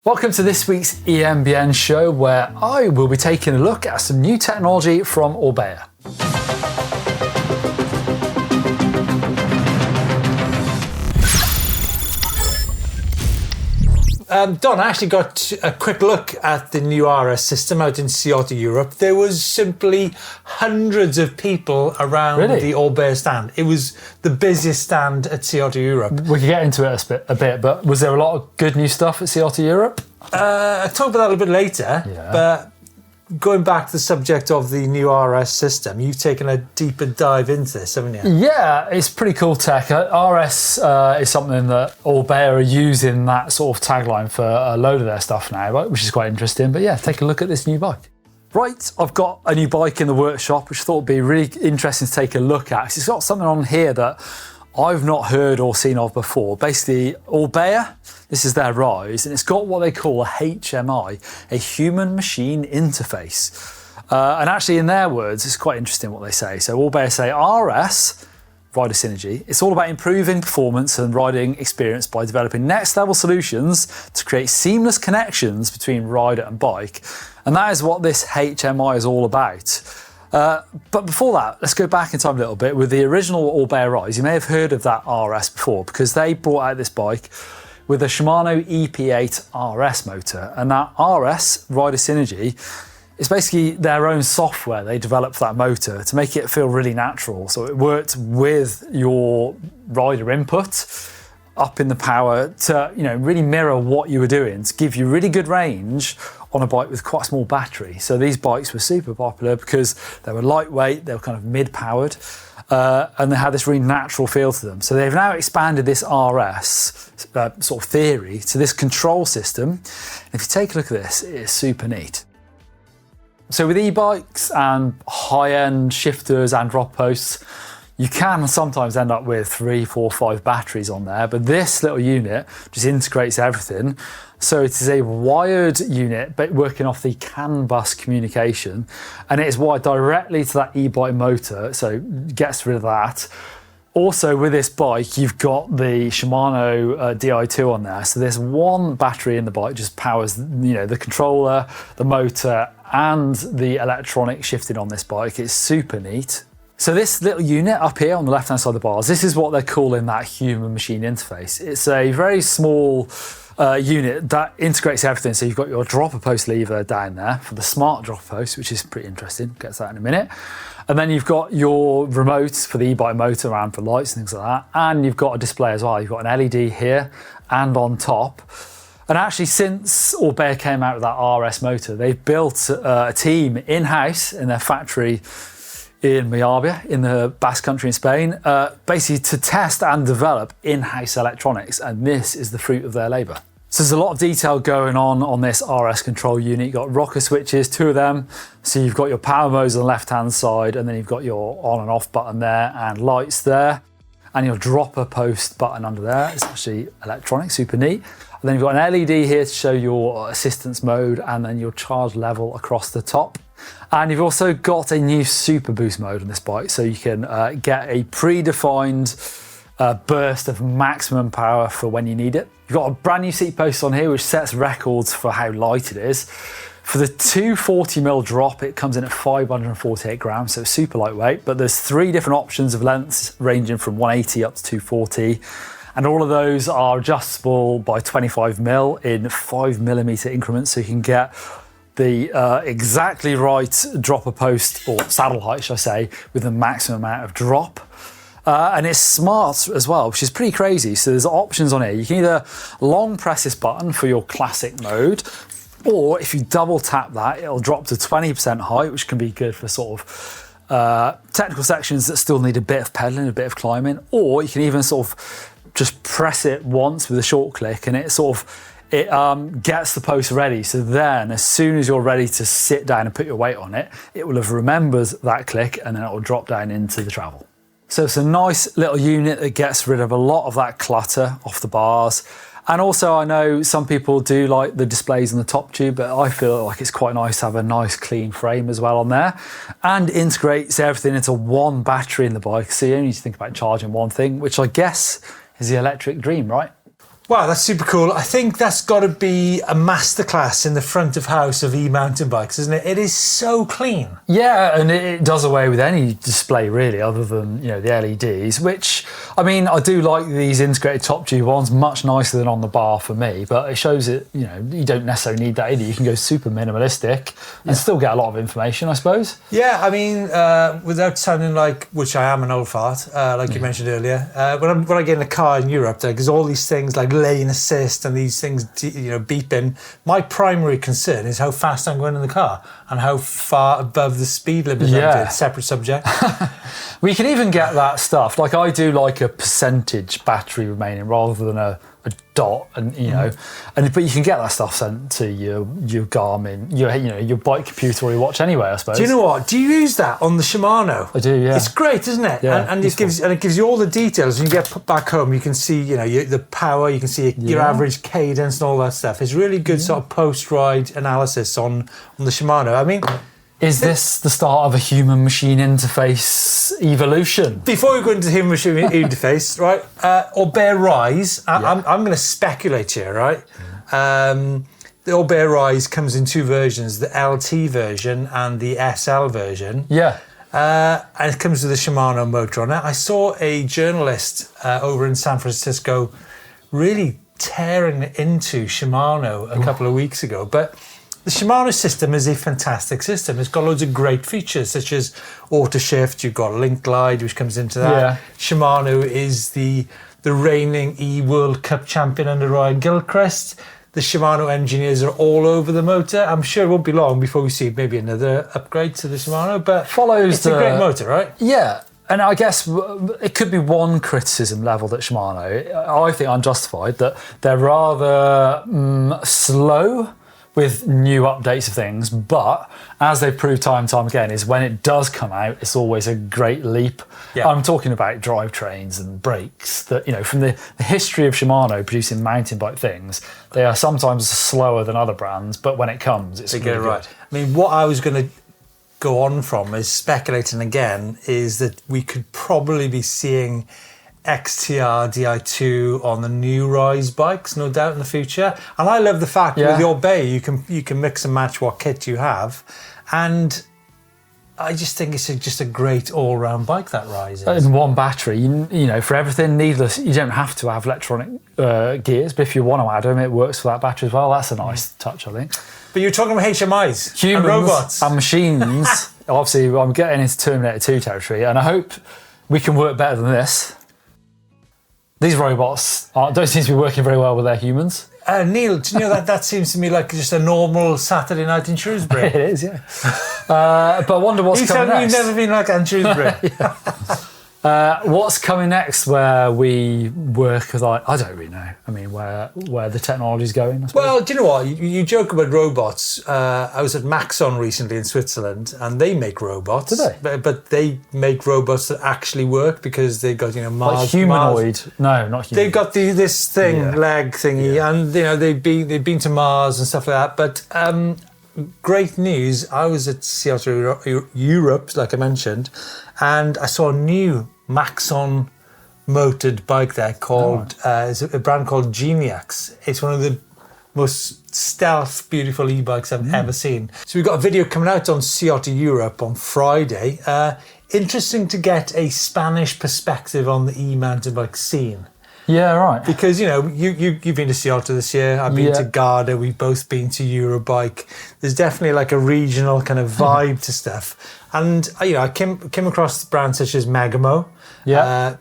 Welcome to this week's EMBN Show, where I will be taking a look at some new technology from Orbea. Don, I actually got a quick look at the new RS system out in Otter, Europe. There was simply hundreds of people around the Orbea stand. It was the busiest stand at Otter, Europe. We can get into it a bit, but was there a lot of good new stuff at Otter, Europe? I'll talk about that a bit later, but going back to the subject of the new RS system, you've taken a deeper dive into this, haven't you? Yeah, it's pretty cool tech. RS is something that Orbea are using that sort of tagline for a load of their stuff now, which is quite interesting. But yeah, take a look at this new bike. Right, I've got a new bike in the workshop, which I thought would be really interesting to take a look at. It's got something on here that I've not heard or seen of before. Basically, Orbea, this is their Rise, and it's got what they call a HMI, a human machine interface. And actually, in their words, it's quite interesting what they say. So Orbea say RS, rider synergy, it's all about improving performance and riding experience by developing next level solutions to create seamless connections between rider and bike. And that is what this HMI is all about. But before that, let's go back in time a little bit with the original Orbea Rise. You may have heard of that RS before because they brought out this bike with a Shimano EP8 RS motor, and that RS, Rider Synergy, is basically their own software they developed for that motor to make it feel really natural. So it worked with your rider input up in the power to, really mirror what you were doing to give you really good range on a bike with quite a small battery. So these bikes were super popular because they were lightweight, they were kind of mid-powered, and they had this really natural feel to them. So they've now expanded this RS sort of theory to this control system. And if you take a look at this, it is super neat. So with e-bikes and high-end shifters and drop posts, you can sometimes end up with 3, 4, 5 batteries on there, but this little unit just integrates everything. So it is a wired unit, but working off the CAN bus communication, and it is wired directly to that e-bike motor, so it gets rid of that. Also with this bike, you've got the Shimano Di2 on there, so there's one battery in the bike, just powers the controller, the motor, and the electronic shifting on this bike. It's super neat. So this little unit up here on the left-hand side of the bars, this is what they're calling that human-machine interface. It's a very small unit that integrates everything. So you've got your dropper post lever down there for the smart dropper post, which is pretty interesting. Get to that in a minute. And then you've got your remote for the e-bike motor and for lights and things like that. And you've got a display as well. You've got an LED here and on top. And actually, since Orbea came out with that RS motor, they've built a team in-house in their factory in Mallorca, in the Basque Country in Spain, basically to test and develop in-house electronics, and this is the fruit of their labour. So there's a lot of detail going on this RS control unit. You've got rocker switches, 2 of them. So you've got your power modes on the left-hand side, and then you've got your on and off button there, and lights there, and your dropper post button under there. It's actually electronic, super neat. And then you've got an LED here to show your assistance mode, and then your charge level across the top. And you've also got a new Superboost mode on this bike, so you can get a predefined burst of maximum power for when you need it. You've got a brand new seat post on here, which sets records for how light it is. For the 240mm drop, it comes in at 548 grams, so it's super lightweight, but there's 3 different options of lengths ranging from 180 up to 240. And all of those are adjustable by 25mm in 5mm increments, so you can get the exactly right dropper post, or saddle height, should I say, with the maximum amount of drop. And it's smart as well, which is pretty crazy. So there's options on here. You can either long press this button for your classic mode, or if you double tap that, it'll drop to 20% height, which can be good for sort of technical sections that still need a bit of pedaling, a bit of climbing. Or you can even sort of just press it once with a short click, and it gets the post ready. So then as soon as you're ready to sit down and put your weight on it, it will have remembered that click, and then it will drop down into the travel. So it's a nice little unit that gets rid of a lot of that clutter off the bars. And also, I know some people do like the displays on the top tube, but I feel like it's quite nice to have a nice clean frame as well on there, and integrates everything into one battery in the bike. So you only need to think about charging one thing, which I guess is the electric dream, right? Wow, that's super cool. I think that's got to be a masterclass in the front of house of e-mountain bikes, isn't it? It is so clean. Yeah, and it does away with any display really, other than the LEDs. Which, I mean, I do like these integrated top tube ones, much nicer than on the bar for me. But it shows it, you don't necessarily need that either. You can go super minimalistic and still get a lot of information, I suppose. Yeah, I mean, without sounding like, which I am an old fart, like you mentioned earlier, when I get in a car in Europe, there's all these things like lane assist and these things, beeping. My primary concern is how fast I'm going in the car and how far above the speed limit I'm doing. Separate subject. We can even get that stuff. Like I do like a percentage battery remaining rather than a dot, and but you can get that stuff sent to your Garmin, your bike computer or your watch anyway, I suppose. Do you know what? Do you use that on the Shimano? I do, yeah. It's great, isn't it? Yeah, and it gives you all the details. When you get back home, you can see the power, you can see your average cadence and all that stuff. It's really good sort of post-ride analysis on the Shimano. I mean, is this the start of a human-machine interface evolution? Before we go into human-machine interface, right? Orbea Rise. I'm going to speculate here, right? The Orbea Rise comes in two versions: the LT version and the SL version. Yeah. And it comes with a Shimano motor on it. I saw a journalist over in San Francisco really tearing into Shimano a couple of weeks ago, but. The Shimano system is a fantastic system. It's got loads of great features, such as auto shift. You've got link glide, which comes into that. Yeah. Shimano is the reigning E-World Cup champion under Ryan Gilchrist. The Shimano engineers are all over the motor. I'm sure it won't be long before we see maybe another upgrade to the Shimano, but it's a great motor, right? Yeah. And I guess it could be one criticism levelled at Shimano. I think I'm justified that they're rather slow with new updates of things, but as they've proved time and time again, is when it does come out, it's always a great leap. Yeah. I'm talking about drivetrains and brakes that, from the history of Shimano producing mountain bike things, they are sometimes slower than other brands, but when it comes, it's they get it right. I mean, what I was going to go on from is speculating again, is that we could probably be seeing XTR Di2 on the new Rise bikes, no doubt in the future. And I love the fact with the Orbea you can mix and match what kit you have, and I just think it's just a great all-round bike, that Rise is. In one battery, for everything needless, you don't have to have electronic gears, but if you want to add them, it works for that battery as well. That's a nice touch, I think. But you're talking about HMIs, humans, and robots, and machines. Obviously, I'm getting into Terminator 2 territory, and I hope we can work better than this. These robots don't seem to be working very well with their humans. Neil, do you know that seems to me like just a normal Saturday night in Shrewsbury? It is, yeah. But I wonder what's coming next. You've never been like that in Shrewsbury. What's coming next where we work with, I don't really know. I mean, where the technology's going, I suppose. Well, do you know what? You joke about robots. I was at Maxon recently in Switzerland, and they make robots. Do they? But they make robots that actually work because they've got, Mars. Like humanoid. Mars. No, not humanoid. They've got this thing, leg thingy, and, they've been to Mars and stuff like that. But great news. I was at Otter Europe, like I mentioned, and I saw a new Maxon motored bike there called it's a brand called Geniax. It's one of the most stealth, beautiful e-bikes I've ever seen. So we've got a video coming out on Otter Europe on Friday. Interesting to get a Spanish perspective on the e-mountain bike scene. Yeah, right. Because, you've been to Otter this year. I've been to Garda. We've both been to Eurobike. There's definitely like a regional kind of vibe to stuff. And, I came across brands such as Megamo.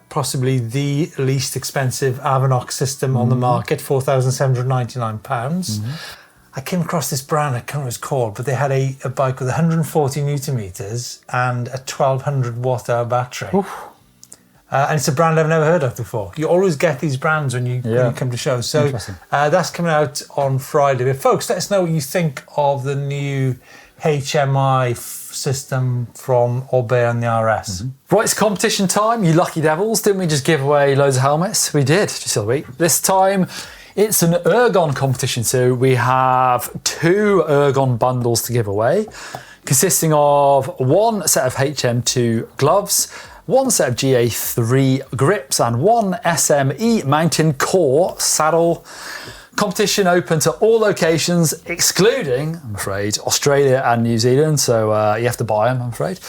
Possibly the least expensive Avanox system on the market, £4,799. I came across this brand, I can't remember what it's called, but they had a bike with 140 Newton meters and a 1200 watt hour battery. And it's a brand I've never heard of before. You always get these brands when you come to shows. So that's coming out on Friday. But folks, let us know what you think of the new HMI system from Orbea and the RS. Right, it's competition time, you lucky devils. Didn't we just give away loads of helmets? We did, just the other week. This time, it's an Ergon competition, so we have 2 Ergon bundles to give away, consisting of 1 set of HM2 gloves, one set of GA3 grips, and one SME mountain core saddle. Competition open to all locations, excluding, I'm afraid, Australia and New Zealand, so you have to buy them, I'm afraid.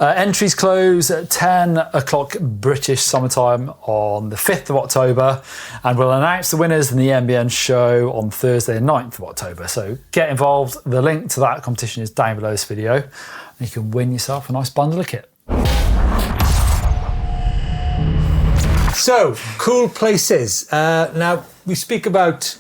Entries close at 10 o'clock British summertime on the 5th of October, and we'll announce the winners in the EMBN Show on Thursday, the 9th of October. So get involved. The link to that competition is down below this video, and you can win yourself a nice bundle of kit. So, cool places. Now, we speak about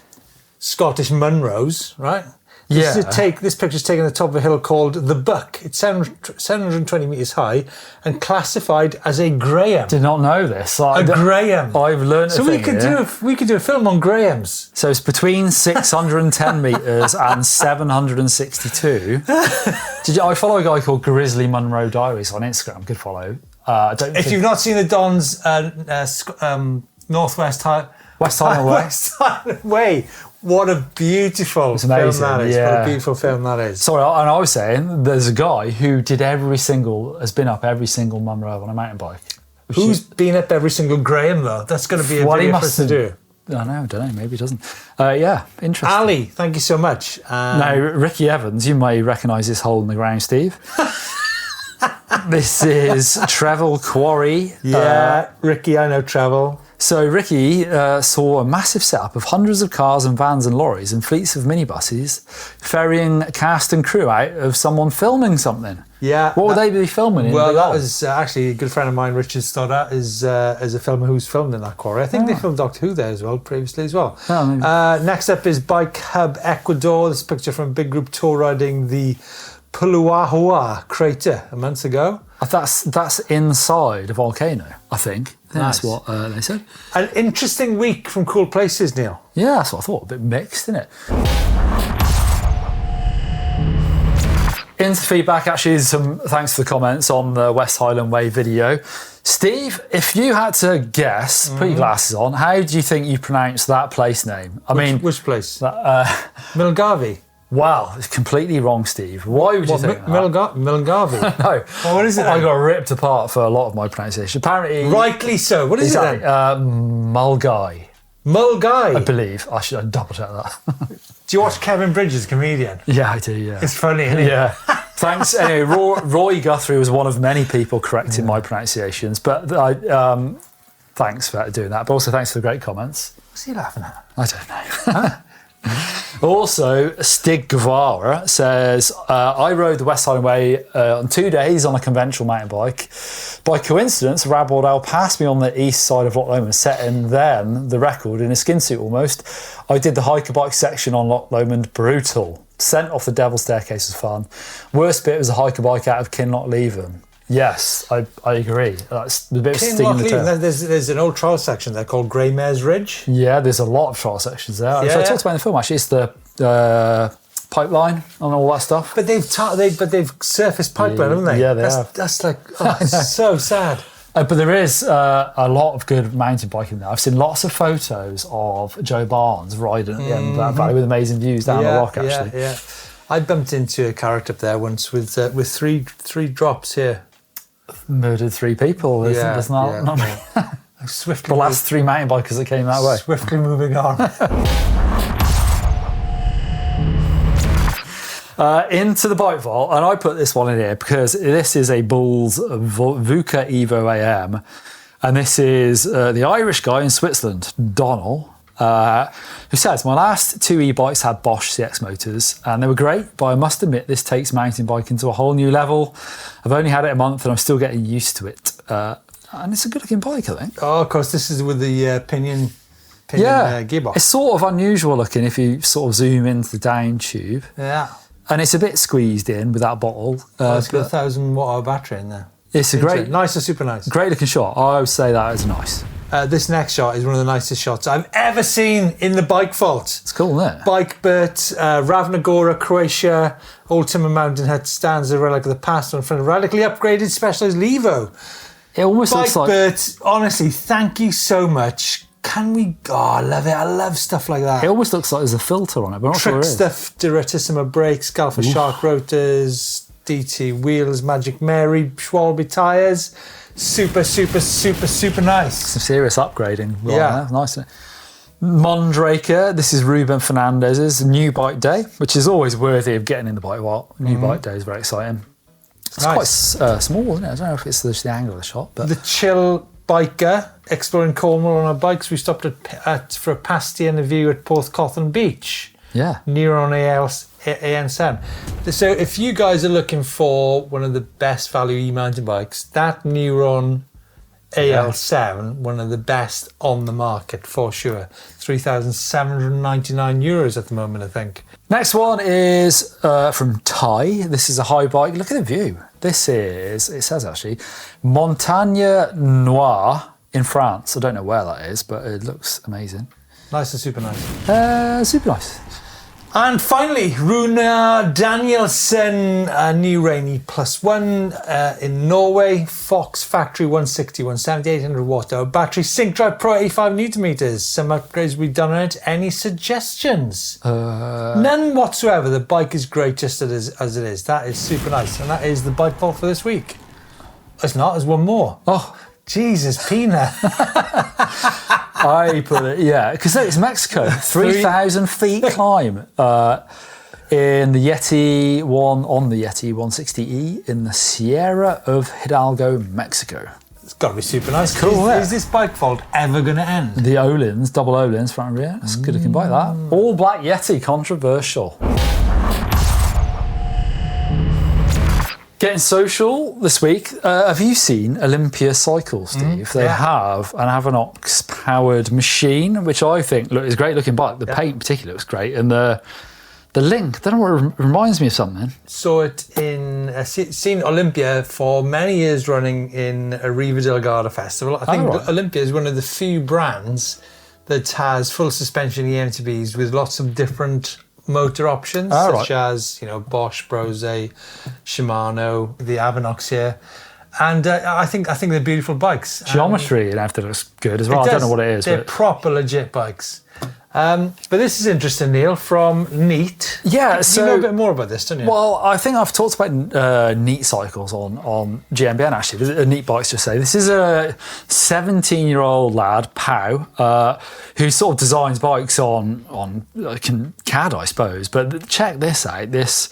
Scottish Munros, right? Yeah. This picture's taken at the top of a hill called The Buck. It's 720 metres high and classified as a Graham. Did not know this. A Graham. I've learned a thing. So we could do a film on Grahams. So it's between 610 metres and 762. I follow a guy called Grizzly Munro Diaries on Instagram. Good follow. If you've not seen the Don's West Highland Way. What a beautiful film that is. Yeah. What a beautiful film that is. Sorry, and I was saying, there's a guy who has been up every single Munro on a mountain bike. Who's been up every single Graham, though? That's going to be a video for us to do. I don't know, maybe he doesn't. Yeah, interesting. Ali, thank you so much. Now, Ricky Evans, you may recognise this hole in the ground, Steve. This is Trevel Quarry. Yeah, Ricky, I know Trevel. So Ricky saw a massive setup of hundreds of cars and vans and lorries and fleets of minibuses ferrying cast and crew out of someone filming something. Yeah. What would they be filming in? Well, that was actually a good friend of mine, Richard Stoddart, is a filmer who's filmed in that quarry. I think they filmed Doctor Who there as well, previously as well. Oh, next up is Bike Hub Ecuador. This picture from Big Group Tour riding the Puluahua crater a month ago. That's inside a volcano, I think. Nice. That's what they said. An interesting week from Cool Places, Neil. Yeah, that's what I thought. A bit mixed, isn't it? Into feedback, actually, some thanks for the comments on the West Highland Way video. Steve, if you had to guess, put your glasses on, how do you think you pronounce that place name? Which place? Milgavi. Wow, it's completely wrong, Steve. Why would you think that? Milgavi? No. Well, what is it? I got ripped apart for a lot of my pronunciation. Apparently... Rightly so. What is it then? Mulgai. Mulgai? I believe. I should double check that. Do you watch Kevin Bridges, comedian? Yeah, I do, yeah. It's funny, isn't it? Yeah. Thanks. Anyway, Roy Guthrie was one of many people correcting my pronunciations, but thanks for doing that. But also thanks for the great comments. What's he laughing at? I don't know. Also, Stig Guevara says, I rode the West Highland Way on 2 days on a conventional mountain bike. By coincidence, Rab Wardell passed me on the east side of Loch Lomond, setting then the record in a skin suit almost. I did the hiker bike section on Loch Lomond, brutal. Descent off the Devil's Staircase was fun. Worst bit was a hiker bike out of Kinloch Leven. Yes, I agree. That's a bit of sting in the tail. There's an old trial section there called Grey Mares Ridge. Yeah, there's a lot of trial sections there. Yeah. So I talked about in the film, actually. It's the pipeline and all that stuff. But they've surfaced pipeline, haven't they? Yeah, they have. That's like, so sad. But there is a lot of good mountain biking there. I've seen lots of photos of Joe Barnes riding at the end of that valley with amazing views down the rock, actually. Yeah. I bumped into a character up there once with three drops here. Murdered 3 people. There's not Swiftly the last 3 mountain bikers that came that way. Swiftly moving on. Into the bike vault, and I put this one in here because this is a Bulls VUCA Evo AM, and this is the Irish guy in Switzerland, Donald, who says, my last 2 e-bikes had Bosch CX motors and they were great, but I must admit this takes mountain biking to a whole new level. I've only had it a month and I'm still getting used to it. And it's a good looking bike, I think. Oh, of course, this is with the pinion gearbox. It's sort of unusual looking if you sort of zoom into the down tube. Yeah. And it's a bit squeezed in with that bottle. It's got a 1,000 watt-hour battery in there. It's a great... Nice and super nice. Great looking shot. I would say that is nice. This next shot is one of the nicest shots I've ever seen in the bike vault. It's cool, isn't it? Bike Burt, Ravnagora, Croatia, Old Timber Mountain Hut stands a relic of the past in front of radically upgraded Specialized Levo. It almost looks like... Bike Burt, honestly, thank you so much. Can we... Oh, I love it. I love stuff like that. It almost looks like there's a filter on it, but I'm not sure it is. Trickstuff, Duratissima brakes, Galfa Shark rotors, DT wheels, Magic Mary, Schwalbe tyres. super, super, super, super nice. Some serious upgrading. Right, Yeah. nice. Mondraker, this is Ruben Fernandez's new bike day, which is always worthy of getting in the bike while. New bike day is very exciting. It's quite small, isn't it? I don't know if it's the angle of the shot, but the Chill Biker exploring Cornwall on our bikes. We stopped at for a pasty and a view at Porthcothan Beach. yeah, Neuron AN7. So if you guys are looking for one of the best value e-mountain bikes, that Neuron AL7, one of the best on the market for sure. €3,799 at the moment, I think. Next one is from Thai. This is a high bike. Look at the view. This is, it says actually, Montagne Noire in France. I don't know where that is, but it looks amazing. Nice and super nice. Super nice. And finally, Runa Danielsen, a new Rainy +1 in Norway. Fox Factory 160, 170, 800 watt hour battery. Sync Drive Pro 85 newton meters. Some upgrades we've done on it. Any suggestions? None whatsoever. The bike is great just as it is. That is super nice. And that is the bike vault for this week. It's not, there's one more. Oh, Jesus, Pina. I put it, yeah, because it's Mexico. 3,000 feet climb in the Yeti on the Yeti 160E in the Sierra of Hidalgo, Mexico. It's got to be super nice. Cool, Is this bike vault ever going to end? The Olins, double Olins, front and rear. That's a good looking bike, that. All black Yeti, controversial. Getting social this week. Have you seen Olympia Cycles, Steve? They have an Avanox powered machine, which I think is a great looking bike. The paint particularly looks great, and the link, I don't know what it reminds me of something. Saw it seen Olympia for many years running in a Riva del Garda festival. I think Olympia is one of the few brands that has full suspension e-mtbs with lots of different motor options, such as Bosch, Brose, Shimano, the Avanox here, and I think they're beautiful bikes. Geometry and everything looks good as well. I don't know what it is. They're proper legit bikes. But this is interesting, Neil, from Neat. Yeah, you know a bit more about this, don't you? Well, I think I've talked about Neat cycles on GMBN actually. Neat bikes just say this is a 17-year-old lad, Pau, who sort of designs bikes on CAD, I suppose. But check this out. This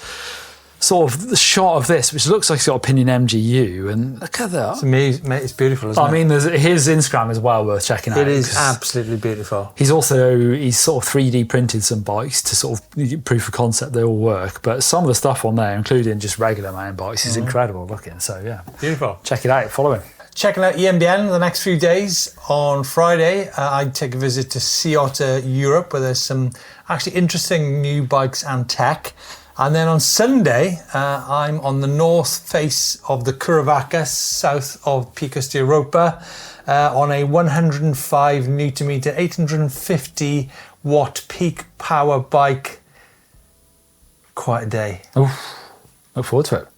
sort of the shot of this, which looks like it's got a Pinion MGU, and look at that. It's amazing, mate. It's beautiful, isn't it? I mean, his Instagram is well worth checking out. It is absolutely beautiful. He's sort of 3D printed some bikes to sort of proof of concept they all work, but some of the stuff on there, including just regular mountain bikes, is incredible looking. So yeah, beautiful. Check it out. Follow him. Checking out EMBN the next few days. On Friday, I take a visit to Otter Europe, where there's some actually interesting new bikes and tech. And then on Sunday, I'm on the north face of the Cuernavaca, south of Picos de Europa, on a 105 newton meter, 850 watt peak power bike. Quite a day. Oof. Look forward to it.